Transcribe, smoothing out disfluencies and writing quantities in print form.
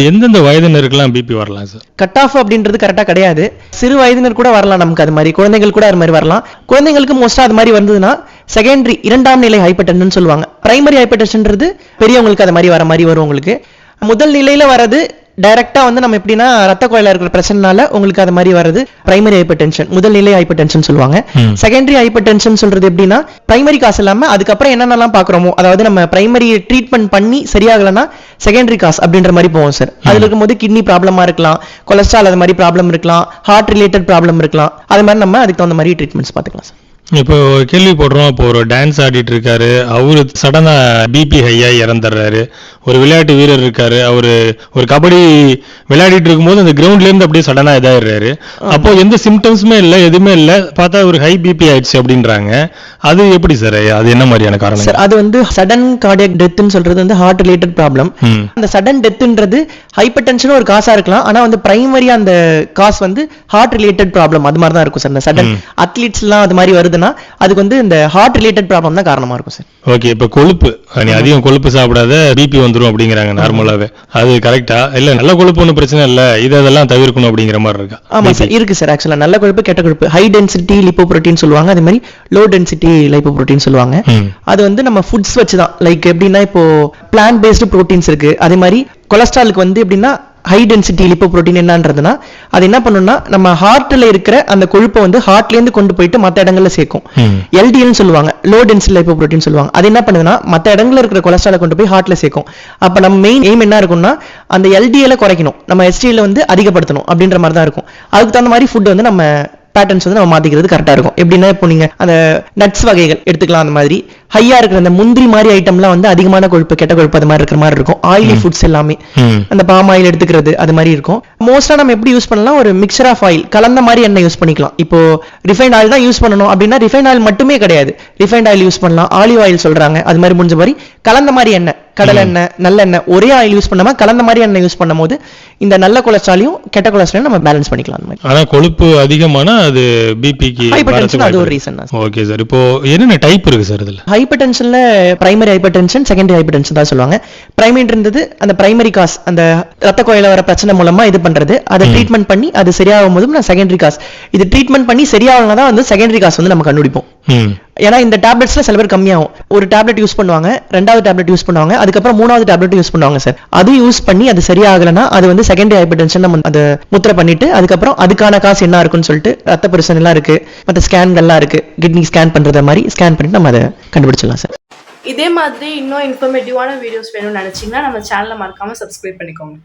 எந்தெந்த வயதினருக்குலாம் பிபி வரலாம் sir? Cut off அப்படின்றது கரெக்டா கிடையாது. சிறு வயதினர் கூட வரலாம், நமக்கு அது மாதிரி குழந்தைகள் கூட அது மாதிரி வரலாம். குழந்தைங்களுக்கு மோஸ்டா அது மாதிரி வந்ததுன்னா செகண்டரி இரண்டாம் நிலை ஹைப்பர் டென்ஷன் சொல்லுவாங்க. பிரைமரி ஹைப்பர் டென்ஷன்றது பெரியவங்களுக்கு அது மாதிரி வர மாதிரி வரும். உங்களுக்கு முதல் நிலையில வரது டைரக்டா வந்து நம்ம எப்படின்னா ரத்த குழாயில இருக்கிற பிரச்சனைனால உங்களுக்கு அது மாதிரி வரது பிரைமரி ஹைப்பர் டென்ஷன், முதல் நிலை ஹைப்பர் டென்ஷன் சொல்லுவாங்க. செகண்டரி ஹைப்பர் டென்ஷன் சொல்றது எப்படின்னா பிரைமரி காசு இல்லாம அதுக்கப்புறம் என்னென்னலாம் பாக்குறோமோ, அதாவது நம்ம பிரைமரி ட்ரீட்மெண்ட் பண்ணி சரியாகலன்னா செகண்டரி காசு அப்படின்ற மாதிரி போவோம் சார். அதுல இருக்கும்போது கிட்னி ப்ராப்ளமா இருக்கலாம், கொலஸ்ட்ரால் அது மாதிரி ப்ராப்ளம் இருக்கலாம், ஹார்ட் ரிலேட்டட் ப்ராப்ளம் இருக்கலாம். அது மாதிரி நம்ம அதுக்கு தகுந்த மாதிரி ட்ரீட்மெண்ட்ஸ் பாத்துக்கலாம் சார். இப்போ கேள்வி போடுறோம், இப்போ ஒரு டான்ஸ் ஆடிட்டு இருக்காரு, அவரு சடனா பிபி ஹையா இறந்துடுறாரு. ஒரு விளையாட்டு வீரர் இருக்காரு, அவரு ஒரு கபடி விளையாடிட்டு இருக்கும்போது அந்த கிரவுண்ட்ல இருந்து அப்படியே சடனா இதாயிடுறாரு. அப்போ எந்த சிம்டம்ஸுமே இல்லை, எதுவுமே இல்லை, பார்த்தா ஒரு ஹை பிபி ஆயிடுச்சு அப்படின்றாங்க. அது எப்படி சார்? அது என்ன மாதிரியான காரணம் சார்? அது வந்து சடன் கார்டியக் டெத்னு சொல்றது வந்து ஹார்ட் ரிலேட்டட் ப்ராப்ளம். அந்த சடன் டெத்ன்றது ஹைப்பர் டென்ஷன் ஒரு காசா இருக்கலாம், ஆனா வந்து பிரைமரியா அந்த காஸ் வந்து ஹார்ட் ரிலேட்டட் ப்ராப்ளம் அது மாதிரி தான் இருக்கும் சார். இந்த சடன் அத்லீட்ஸ் எல்லாம் அது மாதிரி வருது, அதுக்கு வந்து இந்த ஹார்ட் ரிலேட்டட் ப்ராப்ளம் தான் காரணமா இருக்கும் சார். ஓகே, இப்ப கொழுப்பு, நீ அதிகம் கொழுப்பு சாப்பிடாத பிபி வந்துரும் அப்படிங்கறாங்க நார்மலாவே. அது கரெக்ட்டா? இல்ல நல்ல கொழுப்பு ஒன்றும் பிரச்சனை இல்ல, இதெல்லாம் தவிர்க்கணும் அப்படிங்கிற மாதிரி இருக்கா? ஆமா சார், இருக்கு சார். ஆக்சுவலா நல்ல கொழுப்பு கெட்ட கொழுப்பு, ஹை டென்சிட்டி லிப்போப்ரோட்டீன் சொல்லுவாங்க, அதே மாதிரி லோ டென்சிட்டி லிப்போப்ரோட்டீன் சொல்லுவாங்க. அது வந்து நம்ம ஃபுட்ஸ் வச்சுதான், லைக் எப்படின்னா இப்போ பிளான்ட் பேஸ்டு புரோட்டீன்ஸ் இருக்கு. அதே மாதிரி கொலஸ்ட்ராலுக்கு வந்து எப்படின்னா ஹை டென்சிட்டி லிப்போப்ரோட்டீன் என்னன்றதுன்னா அது என்ன பண்ணும்னா நம்ம ஹார்ட்ல இருக்கிற அந்த கொழுப்பை வந்து ஹார்ட்ல இருந்து கொண்டு போயிட்டு மற்ற இடங்கள்ல சேர்க்கும். எல்டிஎல் சொல்லுவாங்க, லோ டென்சிட்டி லிப்போப்ரோட்டீன் சொல்லுவாங்க. அது என்ன பண்ணுதுன்னா மற்ற இடங்கள்ல இருக்கிற கொலஸ்ட்ராலை கொண்டு போய் ஹார்ட்ல சேர்க்கும். அப்ப நம்ம மெயின் எய்ம் என்ன இருக்கும்னா அந்த எல்டிஎல் குறைக்கணும், நம்ம எஸ்டிஎல் வந்து அதிகப்படுத்தணும் அப்படின்ற மாதிரி தான் இருக்கும். அதுக்கு தகுந்த மாதிரி ஃபுட் வந்து நம்ம பேட்டர்ன்ஸ் வந்து நம்ம மாத்திக்கிறது கரெக்டா இருக்கும். எப்படின்னா இப்போ நீங்க அந்த நட்ஸ் வகைகள் எடுத்துக்கலாம், அந்த மாதிரி ஹையா இருக்கிற அந்த முந்திரி மாதிரி ஐட்டம்லாம் வந்து அதிகமான கொழுப்பு கெட்ட கொழுப்பு அது மாதிரி இருக்கிற மாதிரி இருக்கும். ஆயிலி ஃபுட்ஸ் எல்லாமே அந்த பாம் ஆயில் எடுத்துக்கிறது அது மாதிரி இருக்கும். மோஸ்டா நம்ம எப்படி யூஸ் பண்ணலாம், ஒரு மிக்சர் ஆஃப் ஆயில் கலந்த மாதிரி எண்ணெய் யூஸ் பண்ணிக்கலாம். இப்போ ரிஃபைண்ட் ஆயில் தான் யூஸ் பண்ணணும் அப்படின்னா ரிஃபைண்ட் ஆயில் மட்டுமே கிடையாது, ரிஃபைண்ட் ஆயில் யூஸ் பண்ணலாம், ஆலிவ் ஆயில் சொல்றாங்க, அது மாதிரி முடிஞ்ச மாதிரி கலந்த மாதிரி எண்ணெய், கடலை எண்ணெய், நல்லெண்ணெய், ஒரே ஆயில் யூஸ் பண்ணாம கலந்த மாதிரி எண்ணெய் யூஸ் பண்ணும்போது இந்த நல்ல கொலஸ்ட்ராலையும் கெட்ட கொலஸ்ட்ராலையும் நம்ம பேலன்ஸ் பண்ணிக்கலாம். அந்த மாதிரி. ஆனா கொழுப்பு அதிகமான அது பிபிக்கு ஹைப்பர்டென்ஷன் அது ஒரு ரீசன். ஓகே சார், இப்போ என்னென்ன டைப் இருக்கு சார் இதுல? ஹைப்பர்டென்ஷன்ல பிரைமரி ஹைப்பர்டென்ஷன், செகண்டரி ஹைப்பர்டென்ஷன் தான் சொல்லுவாங்க. பிரைமரின்றது அந்த பிரைமரி காஸ், அந்த ரத்த குழாயில வர பிரச்சனை மூலமா இது பண்றது, அதை ட்ரீட்மெண்ட் பண்ணி அது சரியாகும் போது நான் செகண்டரி காஸ், இது ட்ரீட்மெண்ட் பண்ணி சரியாகலனா தான் வந்து செகண்டரி காஸ் வந்து நம்ம கண்டுபிடிப்போம். ஏன்னா இந்த டேப்லெட்ஸ்ல சில பேர் கம்மியாகும், ஒரு டேப்லெட் யூஸ் பண்ணுவாங்க, ரெண்டாவது டேப்லெட் யூஸ் பண்ணுவாங்க, அதுக்கப்புறம் மூணாவது டேப்லெட் யூஸ் பண்ணுவாங்க சார். அது யூஸ் பண்ணி அது சரியாகலனா அது வந்து செகண்டரி ஹைப்பர்டென்ஷன் நம்ம அதை முத்திரை பண்ணிட்டு அதுக்கப்புறம் அதுக்கான காசு என்ன இருக்குன்னு சொல்லிட்டு ரத்த பரிசோதனை எல்லாம் இருக்கு, மற்ற ஸ்கேன்கள்லாம் இருக்கு, கிட்னி ஸ்கேன் பண்றது மாதிரி ஸ்கேன் பண்ணிட்டு நம்ம அதை கண்டுபிடிச்சிடலாம் சார். இதே மாதிரி இன்னும் இன்ஃபர்மேட்டிவான வீடியோஸ் வேணும்னு நினைச்சீங்கன்னா நம்ம சேனலை மறக்காம சப்ஸ்கிரைப் பண்ணிக்கோங்க.